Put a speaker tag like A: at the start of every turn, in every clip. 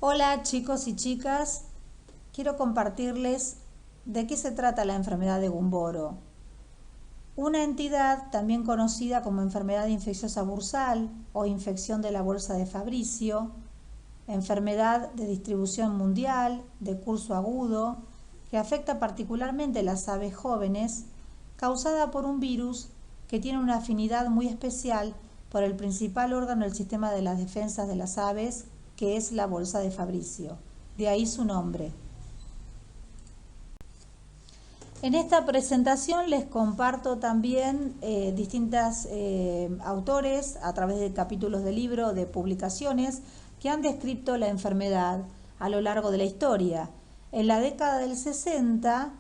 A: Hola chicos y chicas, quiero compartirles de qué se trata la enfermedad de Gumboro, una entidad también conocida como enfermedad infecciosa bursal o infección de la bolsa de Fabricio, enfermedad de distribución mundial, de curso agudo, que afecta particularmente a las aves jóvenes, causada por un virus que tiene una afinidad muy especial por el principal órgano del sistema de las defensas de las aves, que es la bolsa de Fabricio. De ahí su nombre. En esta presentación les comparto también distintos autores a través de capítulos de libro, de publicaciones, que han descrito la enfermedad a lo largo de la historia. En la década del 60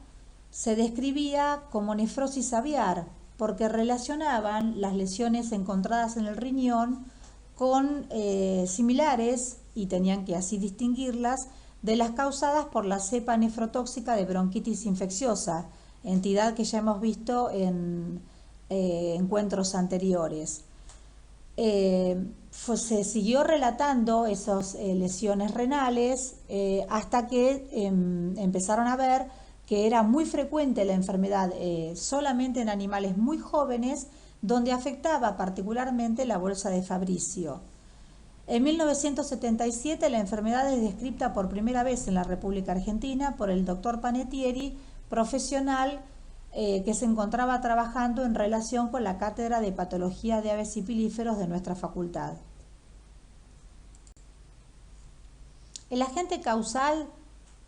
A: se describía como nefrosis aviar, porque relacionaban las lesiones encontradas en el riñón con similares, y tenían que así distinguirlas, de las causadas por la cepa nefrotóxica de bronquitis infecciosa, entidad que ya hemos visto en encuentros anteriores. Se siguió relatando esas lesiones renales hasta que empezaron a ver que era muy frecuente la enfermedad solamente en animales muy jóvenes, donde afectaba particularmente la bolsa de Fabricio. En 1977 la enfermedad es descrita por primera vez en la República Argentina por el doctor Panettieri, profesional que se encontraba trabajando en relación con la cátedra de patología de aves y pilíferos de nuestra facultad. El agente causal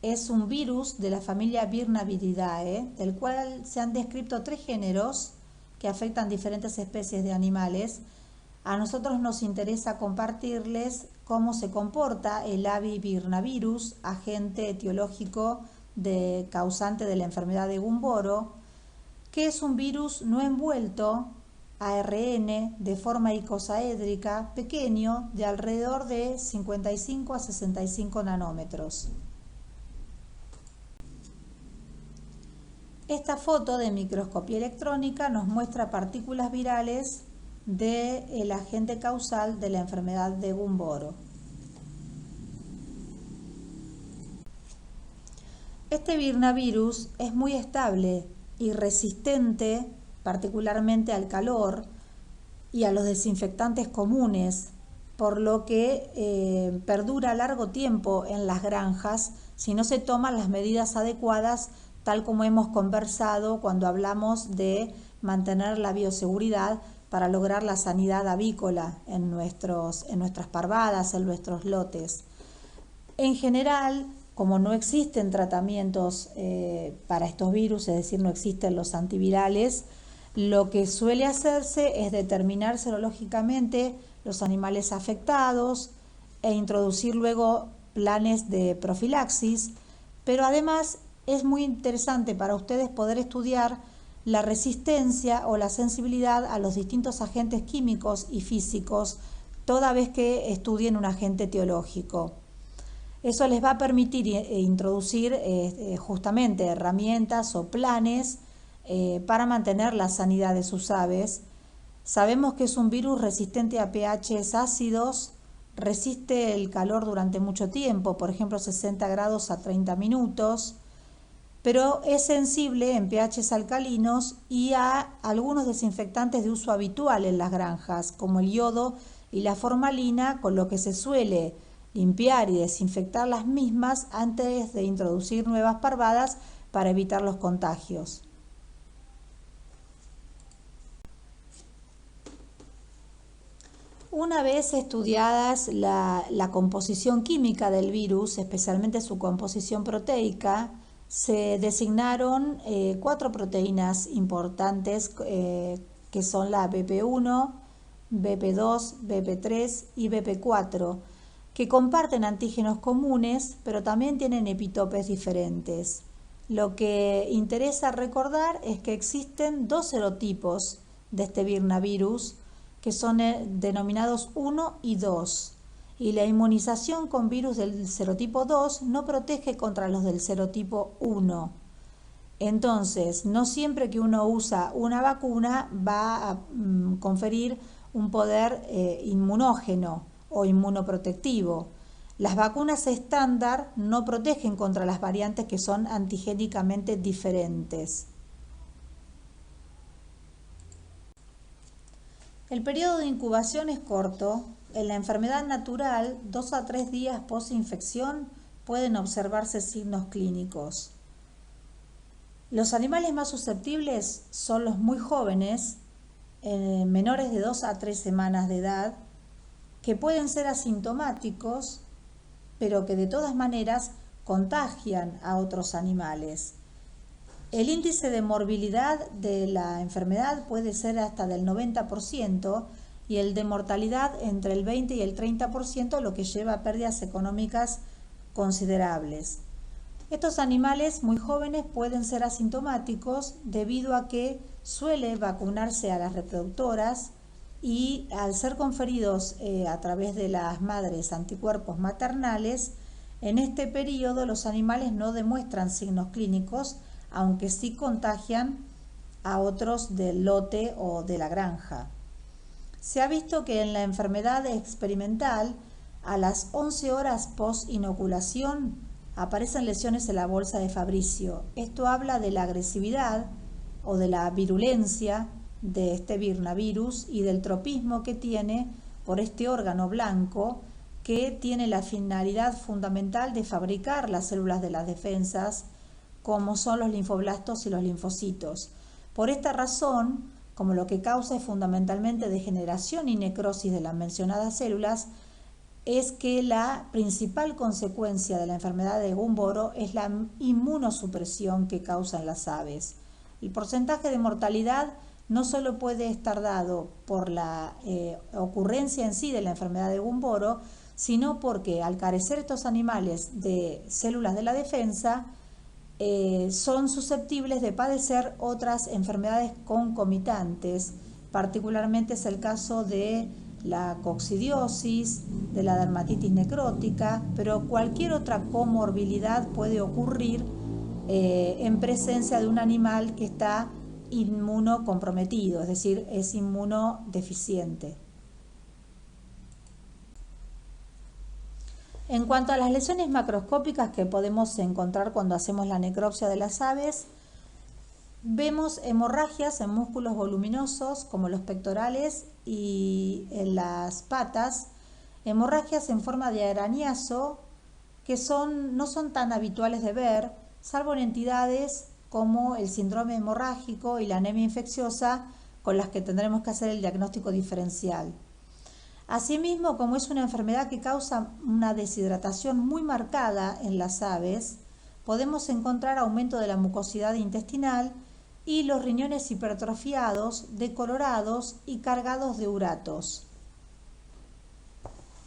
A: es un virus de la familia Virnaviridae, del cual se han descrito 3 géneros que afectan diferentes especies de animales. A nosotros nos interesa compartirles cómo se comporta el avivirnavirus, agente etiológico causante de la enfermedad de Gumboro, que es un virus no envuelto, ARN, de forma icosaédrica, pequeño, de alrededor de 55 a 65 nanómetros. Esta foto de microscopía electrónica nos muestra partículas virales del agente causal de la enfermedad de Gumboro. Este virnavirus es muy estable y resistente particularmente al calor y a los desinfectantes comunes, por lo que perdura largo tiempo en las granjas si no se toman las medidas adecuadas, tal como hemos conversado cuando hablamos de mantener la bioseguridad para lograr la sanidad avícola en nuestras parvadas, en nuestros lotes. En general, como no existen tratamientos para estos virus, es decir, no existen los antivirales, lo que suele hacerse es determinar serológicamente los animales afectados e introducir luego planes de profilaxis, pero además es muy interesante para ustedes poder estudiar la resistencia o la sensibilidad a los distintos agentes químicos y físicos toda vez que estudien un agente etiológico. Eso les va a permitir introducir justamente herramientas o planes para mantener la sanidad de sus aves. Sabemos que es un virus resistente a pHs ácidos, resiste el calor durante mucho tiempo, por ejemplo 60 grados a 30 minutos, pero es sensible en pHs alcalinos y a algunos desinfectantes de uso habitual en las granjas, como el yodo y la formalina, con lo que se suele limpiar y desinfectar las mismas antes de introducir nuevas parvadas para evitar los contagios. Una vez estudiadas la composición química del virus, especialmente su composición proteica, se designaron 4 proteínas importantes que son la BP1, BP2, BP3 y BP4, que comparten antígenos comunes, pero también tienen epitopes diferentes. Lo que interesa recordar es que existen 2 serotipos de este virnavirus, que son denominados 1 y 2, y la inmunización con virus del serotipo 2 no protege contra los del serotipo 1. Entonces, no siempre que uno usa una vacuna va a conferir un poder inmunógeno o inmunoprotectivo. Las vacunas estándar no protegen contra las variantes que son antigénicamente diferentes. El periodo de incubación es corto. En la enfermedad natural, 2 a 3 días post-infección pueden observarse signos clínicos. Los animales más susceptibles son los muy jóvenes, menores de 2 a 3 semanas de edad, que pueden ser asintomáticos, pero que de todas maneras contagian a otros animales. El índice de morbilidad de la enfermedad puede ser hasta del 90% y el de mortalidad entre el 20 y el 30%, lo que lleva a pérdidas económicas considerables. Estos animales muy jóvenes pueden ser asintomáticos debido a que suele vacunarse a las reproductoras y al ser conferidos a través de las madres anticuerpos maternales, en este periodo los animales no demuestran signos clínicos, aunque sí contagian a otros del lote o de la granja. Se ha visto que en la enfermedad experimental, a las 11 horas post-inoculación, aparecen lesiones en la bolsa de Fabricio. Esto habla de la agresividad o de la virulencia de este virnavirus y del tropismo que tiene por este órgano blanco que tiene la finalidad fundamental de fabricar las células de las defensas, como son los linfoblastos y los linfocitos. Por esta razón, como lo que causa es fundamentalmente degeneración y necrosis de las mencionadas células, es que la principal consecuencia de la enfermedad de Gumboro es la inmunosupresión que causan las aves. El porcentaje de mortalidad no solo puede estar dado por la ocurrencia en sí de la enfermedad de Gumboro, sino porque al carecer estos animales de células de la defensa, son susceptibles de padecer otras enfermedades concomitantes. Particularmente es el caso de la coccidiosis, de la dermatitis necrótica, pero cualquier otra comorbilidad puede ocurrir en presencia de un animal que está inmunocomprometido, es decir, es inmunodeficiente. En cuanto a las lesiones macroscópicas que podemos encontrar cuando hacemos la necropsia de las aves, vemos hemorragias en músculos voluminosos como los pectorales y en las patas, hemorragias en forma de arañazo que no son tan habituales de ver, salvo en entidades como el síndrome hemorrágico y la anemia infecciosa, con las que tendremos que hacer el diagnóstico diferencial. Asimismo, como es una enfermedad que causa una deshidratación muy marcada en las aves, podemos encontrar aumento de la mucosidad intestinal y los riñones hipertrofiados, decolorados y cargados de uratos.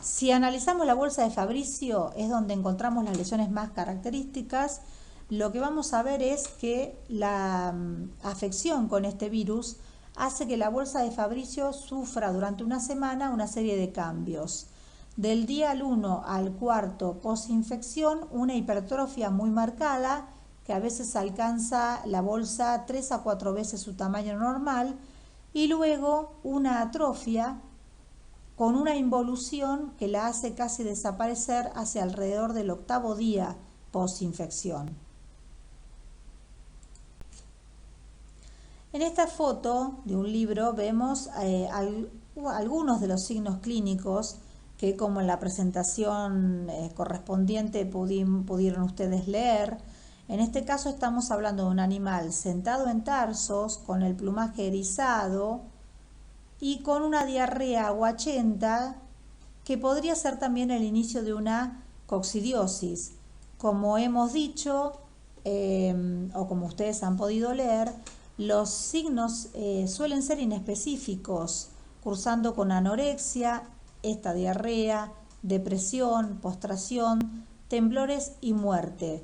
A: Si analizamos la bolsa de Fabricio, es donde encontramos las lesiones más características. Lo que vamos a ver es que la afección con este virus hace que la bolsa de Fabricio sufra durante una semana una serie de cambios. Del día al 1 al 4 posinfección, una hipertrofia muy marcada, que a veces alcanza la bolsa 3 a 4 veces su tamaño normal, y luego una atrofia con una involución que la hace casi desaparecer hacia alrededor del 8º día posinfección. En esta foto de un libro vemos algunos de los signos clínicos que, como en la presentación correspondiente pudieron ustedes leer. En este caso estamos hablando de un animal sentado en tarsos, con el plumaje erizado y con una diarrea aguachenta que podría ser también el inicio de una coccidiosis. Como hemos dicho, o como ustedes han podido leer, los signos suelen ser inespecíficos, cursando con anorexia, esta diarrea, depresión, postración, temblores y muerte.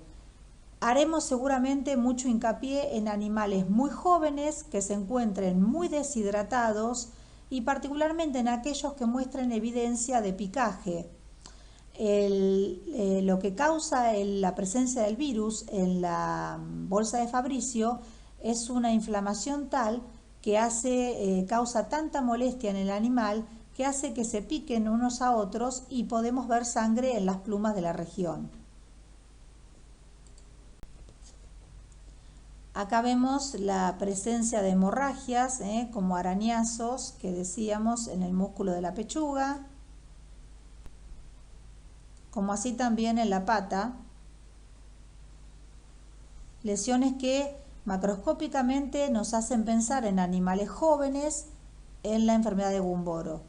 A: Haremos seguramente mucho hincapié en animales muy jóvenes que se encuentren muy deshidratados y particularmente en aquellos que muestren evidencia de picaje. Lo que causa la presencia del virus en la bolsa de Fabricio es una inflamación tal que causa tanta molestia en el animal que hace que se piquen unos a otros y podemos ver sangre en las plumas de la región. Acá vemos la presencia de hemorragias, como arañazos que decíamos en el músculo de la pechuga, como así también en la pata. Lesiones que macroscópicamente nos hacen pensar en animales jóvenes en la enfermedad de Gumboro.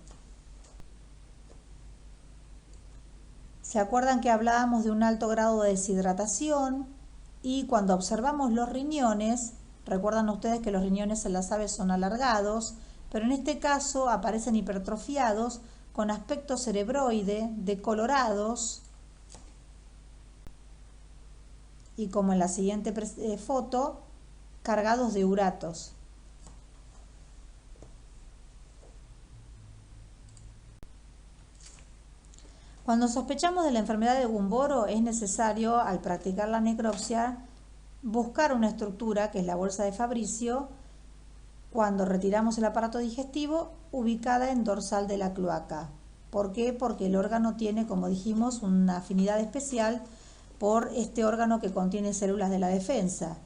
A: ¿Se acuerdan que hablábamos de un alto grado de deshidratación? Y cuando observamos los riñones, recuerdan ustedes que los riñones en las aves son alargados, pero en este caso aparecen hipertrofiados con aspecto cerebroide, decolorados, y como en la siguiente foto, cargados de uratos. Cuando sospechamos de la enfermedad de Gumboro es necesario, al practicar la necropsia, buscar una estructura, que es la bolsa de Fabricio, cuando retiramos el aparato digestivo, ubicada en dorsal de la cloaca. ¿Por qué? Porque el órgano tiene, como dijimos, una afinidad especial por este órgano que contiene células de la defensa.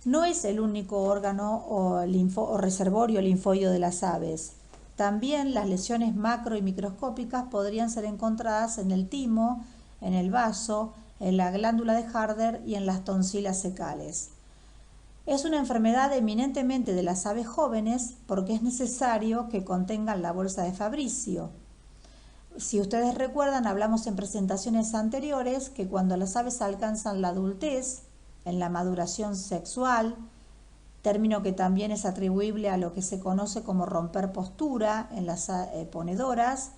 A: No es el único órgano o reservorio linfoide de las aves. También las lesiones macro y microscópicas podrían ser encontradas en el timo, en el vaso, en la glándula de Harder y en las tonsilas secales. Es una enfermedad eminentemente de las aves jóvenes porque es necesario que contengan la bolsa de Fabricio. Si ustedes recuerdan, hablamos en presentaciones anteriores que cuando las aves alcanzan la adultez, en la maduración sexual, término que también es atribuible a lo que se conoce como romper postura en las ponedoras,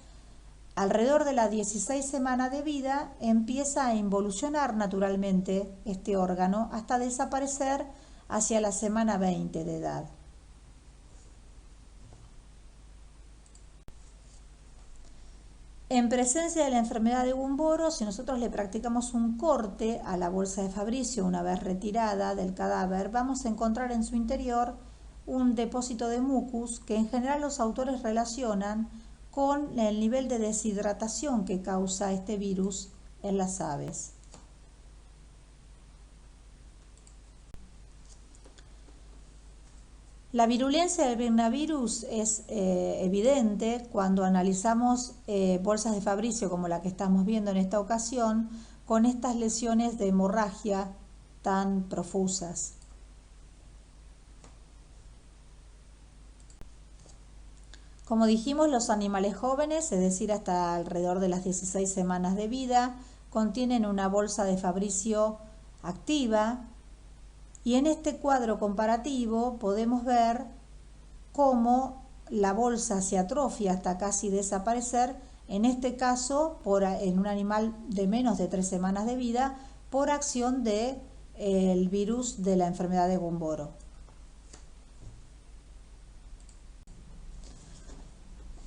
A: alrededor de las 16 semanas de vida empieza a involucionar naturalmente este órgano hasta desaparecer hacia la semana 20 de edad. En presencia de la enfermedad de Gumboro, si nosotros le practicamos un corte a la bolsa de Fabricio una vez retirada del cadáver, vamos a encontrar en su interior un depósito de mucus que en general los autores relacionan con el nivel de deshidratación que causa este virus en las aves. La virulencia del virnavirus es evidente cuando analizamos bolsas de Fabricio como la que estamos viendo en esta ocasión, con estas lesiones de hemorragia tan profusas. Como dijimos, los animales jóvenes, es decir, hasta alrededor de las 16 semanas de vida, contienen una bolsa de Fabricio activa. Y en este cuadro comparativo podemos ver cómo la bolsa se atrofia hasta casi desaparecer, en este caso en un animal de menos de 3 semanas de vida, por acción del virus de la enfermedad de Gumboro.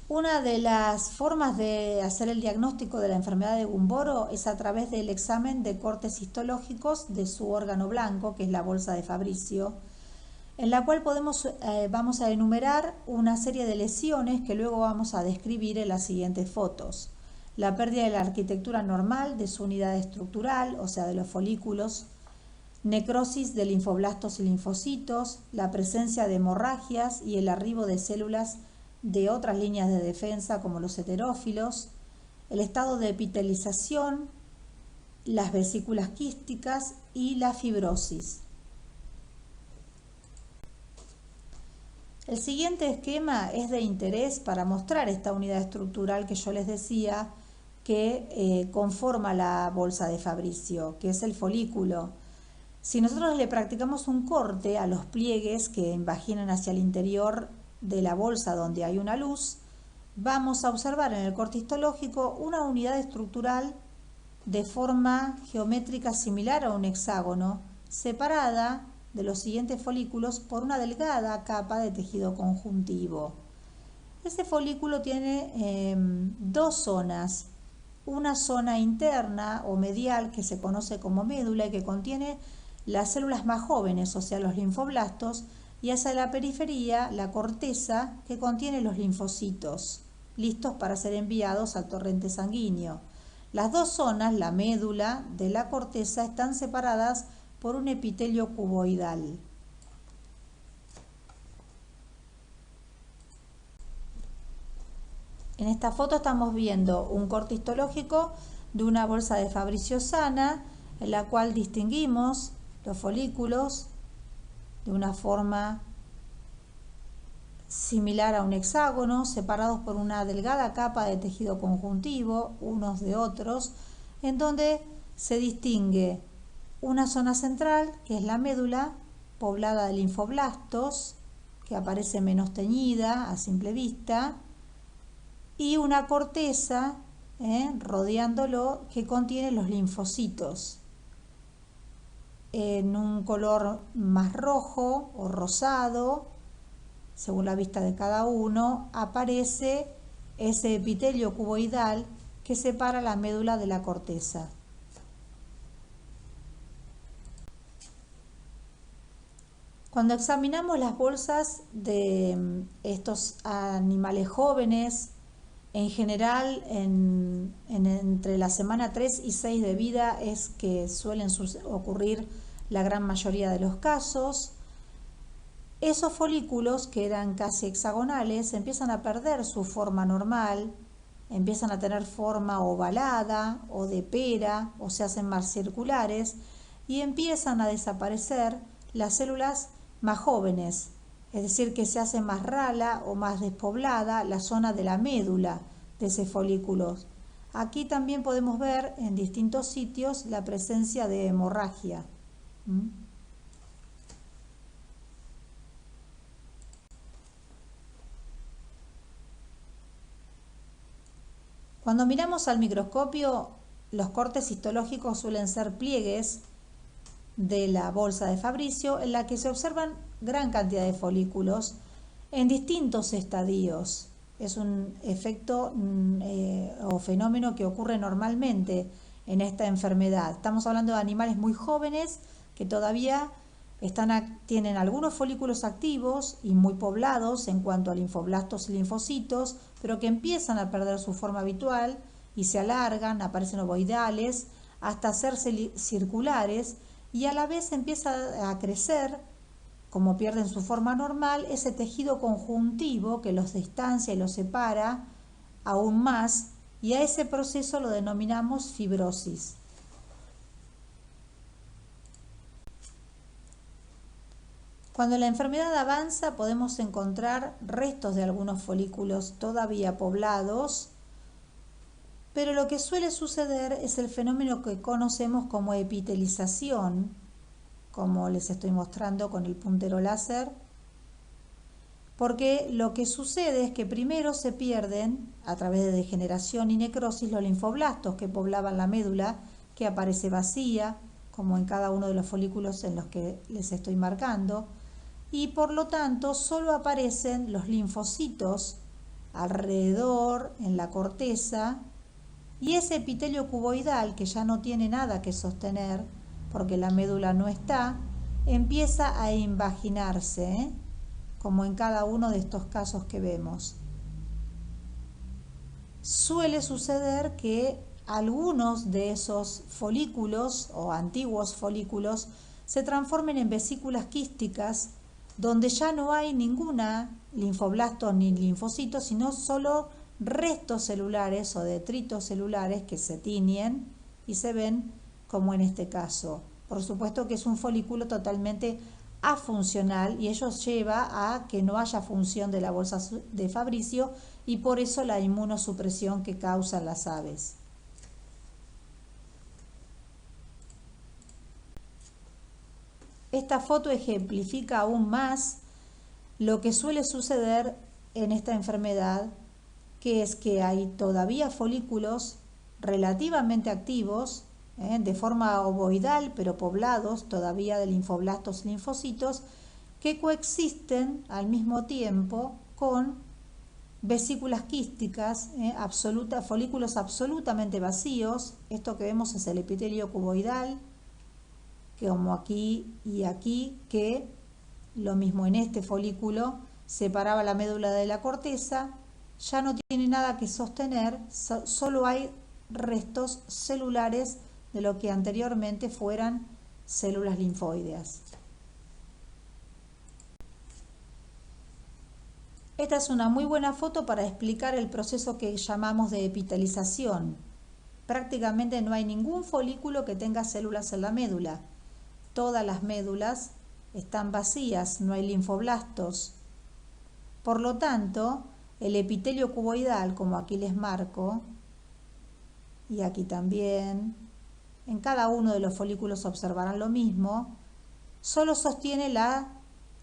A: Una de las formas de hacer el diagnóstico de la enfermedad de Gumboro es a través del examen de cortes histológicos de su órgano blanco, que es la bolsa de Fabricio, en la cual vamos a enumerar una serie de lesiones que luego vamos a describir en las siguientes fotos. La pérdida de la arquitectura normal de su unidad estructural, o sea, de los folículos, necrosis de linfoblastos y linfocitos, la presencia de hemorragias y el arribo de células de otras líneas de defensa como los heterófilos, el estado de epitelización, las vesículas quísticas y la fibrosis. El siguiente esquema es de interés para mostrar esta unidad estructural que yo les decía que conforma la bolsa de Fabricio, que es el folículo. Si nosotros le practicamos un corte a los pliegues que invaginan hacia el interior de la bolsa donde hay una luz, vamos a observar en el corte histológico una unidad estructural de forma geométrica similar a un hexágono, separada de los siguientes folículos por una delgada capa de tejido conjuntivo. Este folículo tiene dos zonas, una zona interna o medial que se conoce como médula y que contiene las células más jóvenes, o sea, los linfoblastos, y hacia la periferia, la corteza, que contiene los linfocitos. listos para ser enviados al torrente sanguíneo. Las dos zonas, la médula de la corteza, están separadas por un epitelio cuboidal. En esta foto estamos viendo un corte histológico de una bolsa de Fabricio sana, en la cual distinguimos los folículos de una forma similar a un hexágono, separados por una delgada capa de tejido conjuntivo, unos de otros, en donde se distingue una zona central, que es la médula, poblada de linfoblastos, que aparece menos teñida a simple vista, y una corteza rodeándolo que contiene los linfocitos. En un color más rojo o rosado, según la vista de cada uno, aparece ese epitelio cuboidal que separa la médula de la corteza. Cuando examinamos las bolsas de estos animales jóvenes, en general entre la semana 3 y 6 de vida es que suelen ocurrir la gran mayoría de los casos. Esos folículos, que eran casi hexagonales, empiezan a perder su forma normal, empiezan a tener forma ovalada o de pera, o se hacen más circulares, y empiezan a desaparecer las células más jóvenes, es decir, que se hace más rala o más despoblada la zona de la médula de ese folículo. Aquí también podemos ver en distintos sitios la presencia de hemorragia. Cuando miramos al microscopio, los cortes histológicos suelen ser pliegues de la bolsa de Fabricio, en la que se observan gran cantidad de folículos en distintos estadios. Es un efecto o fenómeno que ocurre normalmente en esta enfermedad. Estamos hablando de animales muy jóvenes que todavía tienen algunos folículos activos y muy poblados en cuanto a linfoblastos y linfocitos, pero que empiezan a perder su forma habitual y se alargan, aparecen ovoidales, hasta hacerse circulares, y a la vez empieza a crecer, como pierden su forma normal, ese tejido conjuntivo que los distancia y los separa aún más, y a ese proceso lo denominamos fibrosis. Cuando la enfermedad avanza, podemos encontrar restos de algunos folículos todavía poblados, pero lo que suele suceder es el fenómeno que conocemos como epitelización, como les estoy mostrando con el puntero láser, porque lo que sucede es que primero se pierden, a través de degeneración y necrosis, los linfoblastos que poblaban la médula, que aparece vacía, como en cada uno de los folículos en los que les estoy marcando, y por lo tanto solo aparecen los linfocitos alrededor, en la corteza, y ese epitelio cuboidal, que ya no tiene nada que sostener, porque la médula no está, empieza a invaginarse, como en cada uno de estos casos que vemos. Suele suceder que algunos de esos folículos o antiguos folículos se transformen en vesículas quísticas, donde ya no hay ninguna linfoblasto ni linfocito, sino solo restos celulares o detritos celulares que se tiñen y se ven como en este caso. Por supuesto que es un folículo totalmente afuncional y ello lleva a que no haya función de la bolsa de Fabricio, y por eso la inmunosupresión que causan las aves. Esta foto ejemplifica aún más lo que suele suceder en esta enfermedad, que es que hay todavía folículos relativamente activos, de forma ovoidal, pero poblados todavía de linfoblastos y linfocitos, que coexisten al mismo tiempo con vesículas quísticas, folículos absolutamente vacíos. Esto que vemos es el epitelio cuboidal, como aquí y aquí, que lo mismo en este folículo separaba la médula de la corteza, ya no tiene nada que sostener, solo hay restos celulares de lo que anteriormente fueran células linfoideas. Esta es una muy buena foto para explicar el proceso que llamamos de epitelización. Prácticamente no hay ningún folículo que tenga células en la médula. Todas las médulas están vacías, no hay linfoblastos. Por lo tanto, el epitelio cuboidal, como aquí les marco, y aquí también, en cada uno de los folículos observarán lo mismo, solo sostiene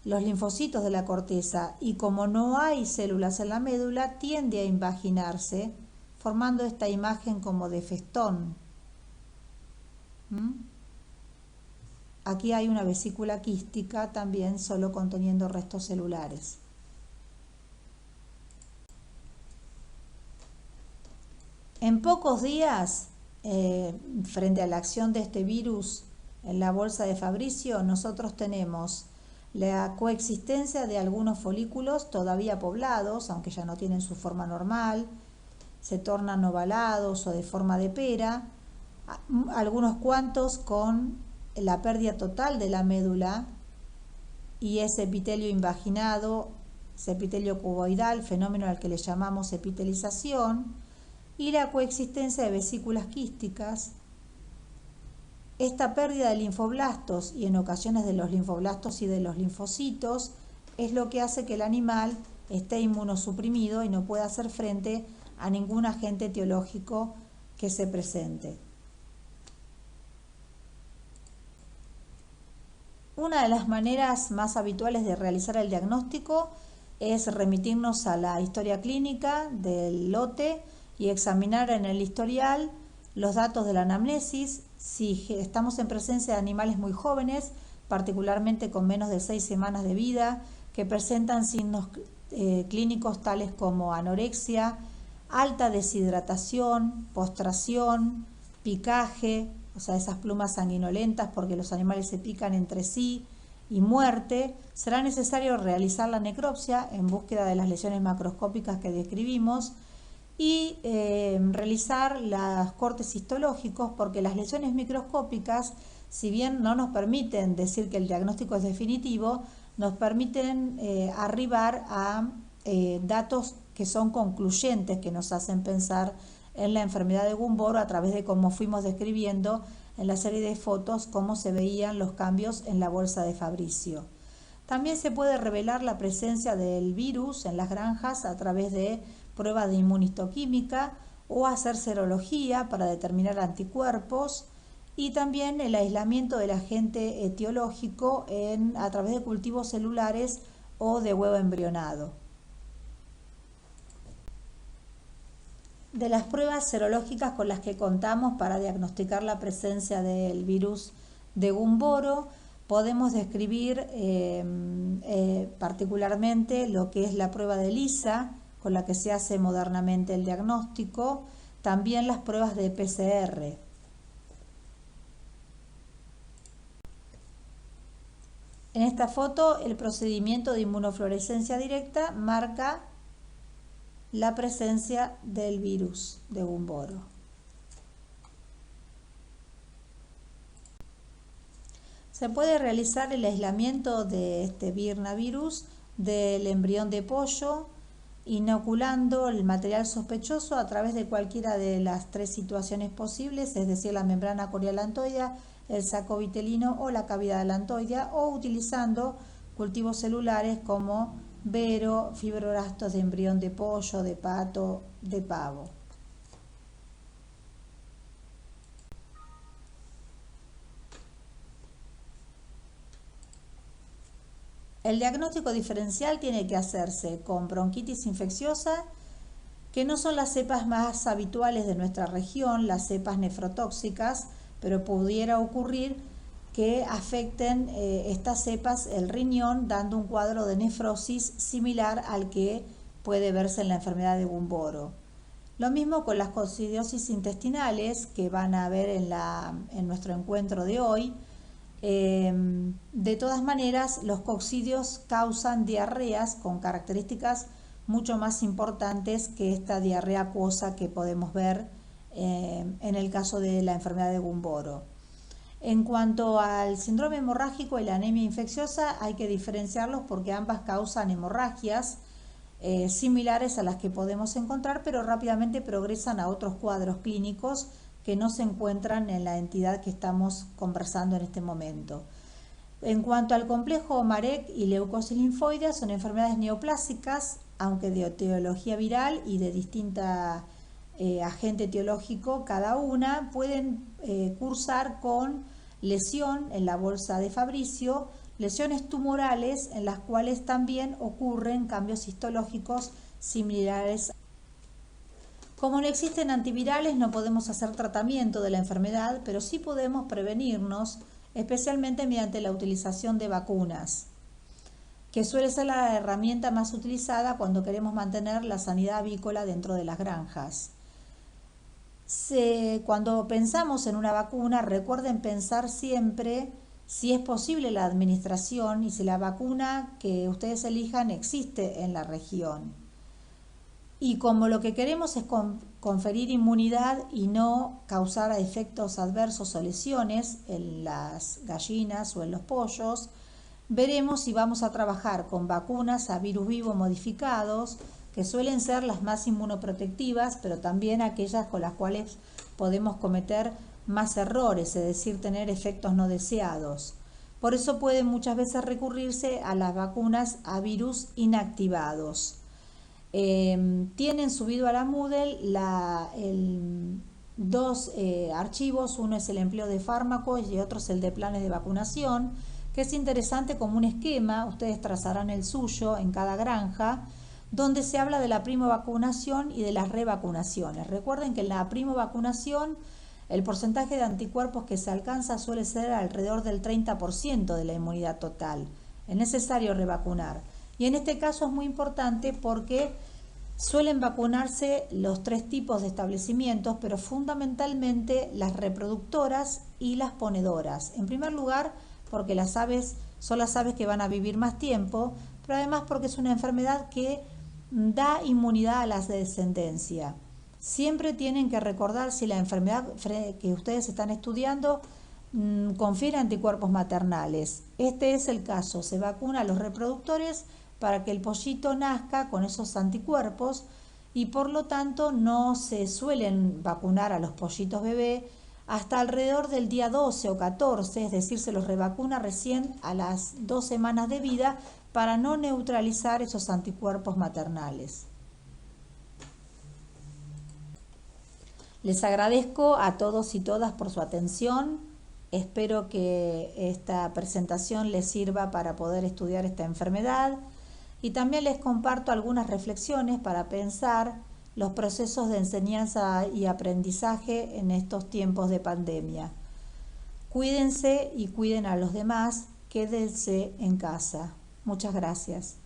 A: los linfocitos de la corteza y como no hay células en la médula, tiende a invaginarse, formando esta imagen como de festón. Aquí hay una vesícula quística también solo conteniendo restos celulares. En pocos días, frente a la acción de este virus en la bolsa de Fabricio, nosotros tenemos la coexistencia de algunos folículos todavía poblados, aunque ya no tienen su forma normal, se tornan ovalados o de forma de pera, algunos cuantos con la pérdida total de la médula y ese epitelio invaginado, ese epitelio cuboidal, fenómeno al que le llamamos epitelización, y la coexistencia de vesículas quísticas. Esta pérdida de linfoblastos y en ocasiones de los linfoblastos y de los linfocitos es lo que hace que el animal esté inmunosuprimido y no pueda hacer frente a ningún agente etiológico que se presente. Una de las maneras más habituales de realizar el diagnóstico es remitirnos a la historia clínica del lote y examinar en el historial los datos de la anamnesis. Si estamos en presencia de animales muy jóvenes, particularmente con menos de 6 semanas de vida, que presentan signos clínicos tales como anorexia, alta deshidratación, postración, picaje, o sea, esas plumas sanguinolentas porque los animales se pican entre sí, y muerte, será necesario realizar la necropsia en búsqueda de las lesiones macroscópicas que describimos y realizar los cortes histológicos porque las lesiones microscópicas, si bien no nos permiten decir que el diagnóstico es definitivo, nos permiten arribar a datos que son concluyentes, que nos hacen pensar en la enfermedad de Gumboro a través de cómo fuimos describiendo en la serie de fotos cómo se veían los cambios en la bolsa de Fabricio. También se puede revelar la presencia del virus en las granjas a través de pruebas de inmunistoquímica o hacer serología para determinar anticuerpos y también el aislamiento del agente etiológico a través de cultivos celulares o de huevo embrionado. De las pruebas serológicas con las que contamos para diagnosticar la presencia del virus de Gumboro, podemos describir particularmente lo que es la prueba de ELISA, con la que se hace modernamente el diagnóstico, también las pruebas de PCR. En esta foto, el procedimiento de inmunofluorescencia directa marca la presencia del virus de Gumboro. Se puede realizar el aislamiento de este virus del embrión de pollo, inoculando el material sospechoso a través de cualquiera de las 3 situaciones posibles, es decir, la membrana coriolantoidea, el saco vitelino o la cavidad alantoidea, o utilizando cultivos celulares como vero, fibroblastos de embrión de pollo, de pato, de pavo. El diagnóstico diferencial tiene que hacerse con bronquitis infecciosa, que no son las cepas más habituales de nuestra región, las cepas nefrotóxicas, pero pudiera ocurrir que afecten estas cepas el riñón, dando un cuadro de nefrosis similar al que puede verse en la enfermedad de Gumboro. Lo mismo con las coccidiosis intestinales que van a ver en nuestro encuentro de hoy. De todas maneras, los coccidios causan diarreas con características mucho más importantes que esta diarrea acuosa que podemos ver en el caso de la enfermedad de Gumboro. En cuanto al síndrome hemorrágico y la anemia infecciosa, hay que diferenciarlos porque ambas causan hemorragias similares a las que podemos encontrar, pero rápidamente progresan a otros cuadros clínicos que no se encuentran en la entidad que estamos conversando en este momento. En cuanto al complejo Marek y leucosis linfoidea, son enfermedades neoplásicas, aunque de etiología viral y de distinta agente etiológico cada una, pueden cursar con lesión en la bolsa de Fabricio, lesiones tumorales en las cuales también ocurren cambios histológicos similares. Como no existen antivirales, no podemos hacer tratamiento de la enfermedad, pero sí podemos prevenirnos, especialmente mediante la utilización de vacunas, que suele ser la herramienta más utilizada cuando queremos mantener la sanidad avícola dentro de las granjas. Cuando pensamos en una vacuna, recuerden pensar siempre si es posible la administración y si la vacuna que ustedes elijan existe en la región. Y como lo que queremos es conferir inmunidad y no causar efectos adversos o lesiones en las gallinas o en los pollos, veremos si vamos a trabajar con vacunas a virus vivo modificados, que suelen ser las más inmunoprotectivas, pero también aquellas con las cuales podemos cometer más errores, es decir, tener efectos no deseados. Por eso puede muchas veces recurrirse a las vacunas a virus inactivados. Tienen subido a la Moodle dos archivos, uno es el empleo de fármacos y otro es el de planes de vacunación, que es interesante como un esquema, ustedes trazarán el suyo en cada granja, donde se habla de la primovacunación y de las revacunaciones. Recuerden que en la primovacunación el porcentaje de anticuerpos que se alcanza suele ser alrededor del 30% de la inmunidad total. Es necesario revacunar. Y en este caso es muy importante porque suelen vacunarse los 3 tipos de establecimientos, pero fundamentalmente las reproductoras y las ponedoras. En primer lugar, porque las aves son las aves que van a vivir más tiempo, pero además porque es una enfermedad que da inmunidad a la descendencia. Siempre tienen que recordar si la enfermedad que ustedes están estudiando confiere anticuerpos maternales. Este es el caso, se vacuna a los reproductores para que el pollito nazca con esos anticuerpos y por lo tanto no se suelen vacunar a los pollitos bebé hasta alrededor del día 12 o 14, es decir, se los revacuna recién a las 2 semanas de vida para no neutralizar esos anticuerpos maternales. Les agradezco a todos y todas por su atención. Espero que esta presentación les sirva para poder estudiar esta enfermedad y también les comparto algunas reflexiones para pensar los procesos de enseñanza y aprendizaje en estos tiempos de pandemia. Cuídense y cuiden a los demás, quédense en casa. Muchas gracias.